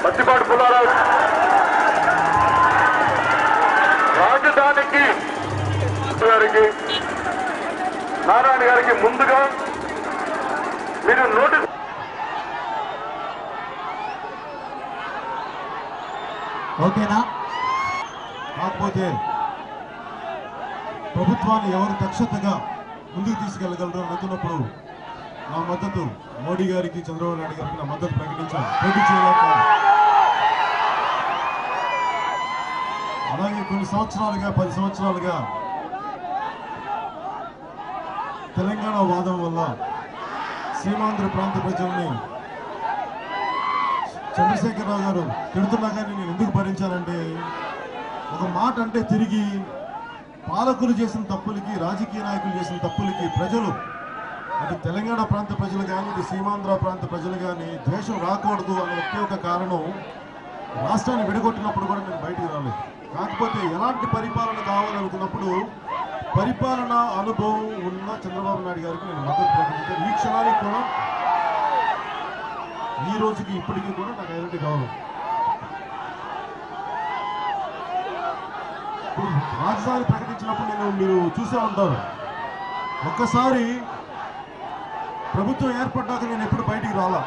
పత్తిపాటి పుల్లారావు రాజధానికి గారికి నారాయణ గారికి ముందుగా మీరు నోటీస్ ఓకేనా? కాకపోతే ప్రభుత్వాన్ని ఎవరు దక్షతగా ముందుకు తీసుకెళ్లగలరు అనుకున్నప్పుడు నా మద్దతు మోడీ గారికి చంద్రబాబు నాయుడు గారికి నా మద్దతు ప్రకటించాను. పోటీ చేయలేక అలాగే కొన్ని సంవత్సరాలుగా 10 సంవత్సరాలుగా తెలంగాణ వాదం వల్ల సీమాంధ్ర ప్రాంత ప్రజల్ని చంద్రశేఖరరావు గారు తిడుతున్నా కానీ నేను ఎందుకు భరించానంటే ఒక మాట అంటే తిరిగి పాలకులు చేసిన తప్పులకి రాజకీయ నాయకులు చేసిన తప్పులకి ప్రజలు అటు తెలంగాణ ప్రాంత ప్రజలు కానీ ఇటు సీమాంధ్ర ప్రాంత ప్రజలు కానీ ద్వేషం రాకూడదు అనే ఒకే ఒక కారణం రాష్ట్రాన్ని విడగొట్టినప్పుడు కూడా నేను బయటికి రాలేదు. కాకపోతే ఎలాంటి పరిపాలన కావాలనుకున్నప్పుడు పరిపాలన అనుభవం ఉన్న చంద్రబాబు నాయుడు గారికి నేను మద్దతు ప్రకటించాను. ఈ క్షణానికి కూడా ఈ రోజుకి ఇప్పటికీ కూడా నాకు ఐడెంటిటీ కావాలి. రాజధాని ప్రకటించినప్పుడు మీరు చూసే ఉంటారు, ఒక్కసారి ప్రభుత్వం ఏర్పడ్డాక నేను ఎప్పుడు బయటికి రాలా,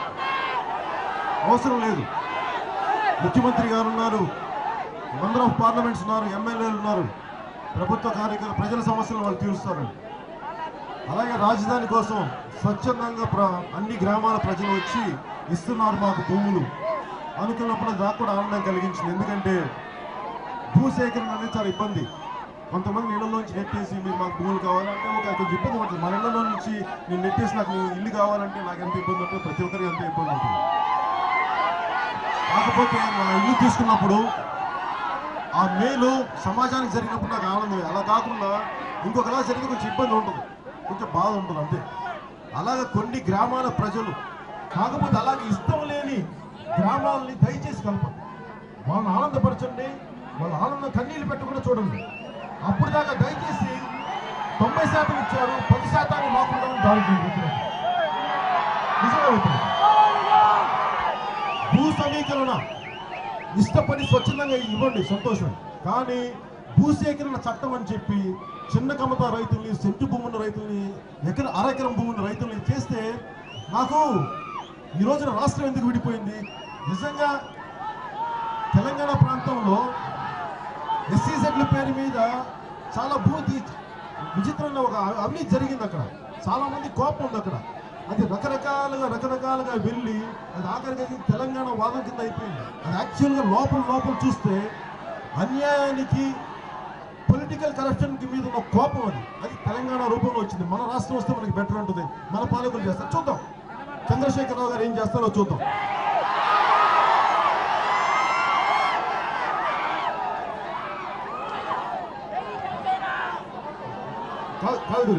అవసరం లేదు. ముఖ్యమంత్రి గారు ఉన్నారు, మెంబర్ ఆఫ్ పార్లమెంట్స్ ఉన్నారు, ఎమ్మెల్యేలు ఉన్నారు, ప్రభుత్వ కార్యకర్తలు ప్రజల సమస్యలు వాళ్ళు తీరుస్తారు. అలాగే రాజధాని కోసం స్వచ్ఛందంగా అన్ని గ్రామాల ప్రజలు వచ్చి ఇస్తున్నారు మాకు భూములు అనుకున్నప్పుడు నాకు కూడా ఆనందం కలిగించింది. ఎందుకంటే భూసేకరణ అనేది చాలా ఇబ్బంది. కొంతమంది ఇళ్లలోంచి నెట్టేసి మీరు మాకు భూములు కావాలంటే కొంచెం ఇబ్బంది ఉంటుంది. మన ఇళ్లలో నుంచి నేను నెట్టేసి నాకు ఇల్లు కావాలంటే నాకు ఎంత ఇబ్బంది ఉంటుంది, ప్రతి ఒక్కరికి ఎంత ఇబ్బంది ఉంటుంది. కాకపోతే నా ఇల్లు తీసుకున్నప్పుడు ఆ మేలు సమాజానికి జరిగినప్పుడు నాకు ఆనందమే. అలా కాకుండా ఇంకొకలా జరిగితే కొంచెం ఇబ్బంది ఉంటుంది, కొంచెం బాధ ఉంటుంది అంతే. అలాగే కొన్ని గ్రామాల ప్రజలు కాకపోతే అలాగే ఇష్టం లేని గ్రామాలని దయచేసి కలపండి, వాళ్ళని ఆనందపరచండి, వాళ్ళ ఆనందం కన్నీళ్ళు పెట్టకుండా చూడండి. అప్పుడు దాకా దయచేసి 90% ఇచ్చారు, 10% మాకుండా దాడి నిజమవుతుంది. భూ సమీకరణ ఇష్టపడి స్వచ్ఛందంగా ఇవ్వండి, సంతోషం. కానీ భూసేకరణ చట్టం అని చెప్పి చిన్న కమత రైతుల్ని, సెంటు భూమున్న రైతుల్ని, అరెకరం భూమున్న రైతుల్ని చేస్తే నాకు ఈ రోజున రాష్ట్రం ఎందుకు విడిపోయింది? నిజంగా తెలంగాణ ప్రాంతంలో ఎస్సీజెడ్ల పేరు మీద చాలా విచిత్రంగా ఒక అవినీతి జరిగింది. అక్కడ చాలా మంది కోపం ఉంది. అక్కడ అది రకరకాలుగా వెళ్ళి అది ఆఖరికి తెలంగాణ వాదం కింద అయిపోయింది. అది యాక్చువల్గా లోపల చూస్తే అన్యాయానికి, పొలిటికల్ కరప్షన్కి మీద ఉన్న కోపం అది తెలంగాణ రూపంలో వచ్చింది. మన రాష్ట్రం వస్తే మనకి బెటర్ ఉంటుంది, మన పాలకులు చేస్తారు. చూద్దాం చంద్రశేఖరరావు గారు ఏం చేస్తారో చూద్దాం. కాదు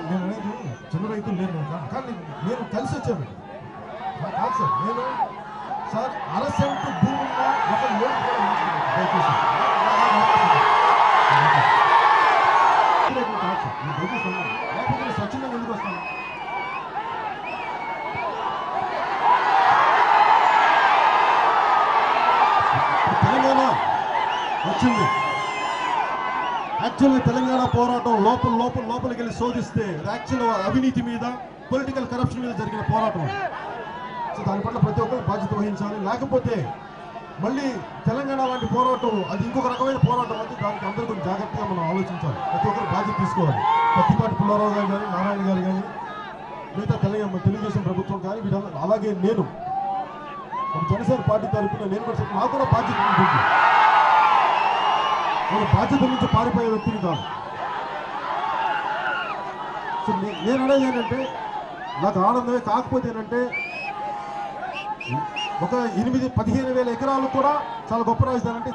నేను అనేది చిన్న రైతులు లేను, కానీ నేను కలిసి వచ్చాను కాదు సార్. నేను సార్ 1/2 సెంటు భూమి ఉన్న ఒక లోన్ కూడా దయచేసి లేకపోతే స్వచ్ఛందంగా ఎందుకు వస్తాను? తెలంగాణ వచ్చింది. యాక్చువల్గా తెలంగాణ పోరాటం లోపలికి వెళ్ళి శోధిస్తే యాక్చువల్ అవినీతి మీద, పొలిటికల్ కరప్షన్ మీద జరిగిన పోరాటం. సో దాని పట్ల ప్రతి ఒక్కరు బాధ్యత వహించాలి. లేకపోతే మళ్ళీ తెలంగాణ లాంటి పోరాటం అది ఇంకొక రకమైన పోరాటం అది. దానికి అందరూ కొంచెం జాగ్రత్తగా మనం ఆలోచించాలి, ప్రతి ఒక్కరు బాధ్యత తీసుకోవాలి. పత్తిపాటి పుల్లారావు గారు కానీ, నారాయణ గారు కానీ, మిగతా తెలుగుదేశం ప్రభుత్వం కానీ, వీళ్ళందరూ. అలాగే నేను జనసేన పార్టీ తరఫున నేను కూడా నాకు కూడా బాధ్యత ఉంటుంది. నేను బాధ్యత నుంచి పారిపోయే వ్యక్తిని కాదు. సో నేను అనేది ఏంటంటే నాకు ఆనందమే. కాకపోతే ఏంటంటే ఒక 15,000 ఎకరాలు కూడా చాలా గొప్ప రాజధాని. అంటే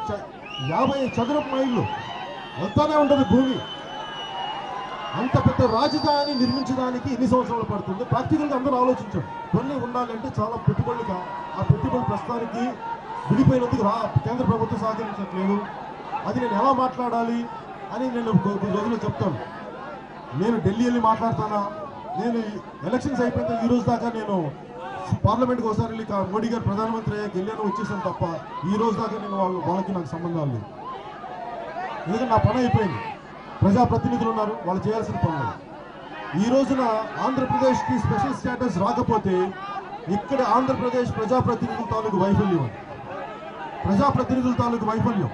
50 చదరపు మైళ్ళు వెళ్తానే ఉంటుంది భూమి. అంత పెద్ద రాజధాని నిర్మించడానికి ఎన్ని సంవత్సరాలు పడుతుంది? ప్రాక్టికల్గా అందరూ ఆలోచించండి. కొన్ని ఉండాలంటే చాలా పెట్టుబడులుగా, ఆ పెట్టుబడి ప్రస్తుతానికి విడిపోయినందుకు కేంద్ర ప్రభుత్వం సహకరించట్లేదు. అది నేను ఎలా మాట్లాడాలి అని నేను కొన్ని రోజులు చెప్తాను. నేను ఢిల్లీ వెళ్ళి మాట్లాడతానా? నేను ఎలక్షన్స్ అయిపోయిన ఈ రోజు దాకా నేను పార్లమెంట్కి ఒకసారి వెళ్ళి మోడీ గారు ప్రధానమంత్రి అయ్యాక వెళ్ళాను, వచ్చేసాను తప్ప ఈ రోజు దాకా నేను వాళ్ళకి నాకు సంబంధాలు లేదు. ఎందుకంటే నా పని అయిపోయింది. ప్రజాప్రతినిధులు ఉన్నారు, వాళ్ళు చేయాల్సిన పనులు. ఈ రోజున ఆంధ్రప్రదేశ్కి స్పెషల్ స్టేటస్ రాకపోతే ఇక్కడ ఆంధ్రప్రదేశ్ ప్రజాప్రతినిధుల తాలూకు వైఫల్యం.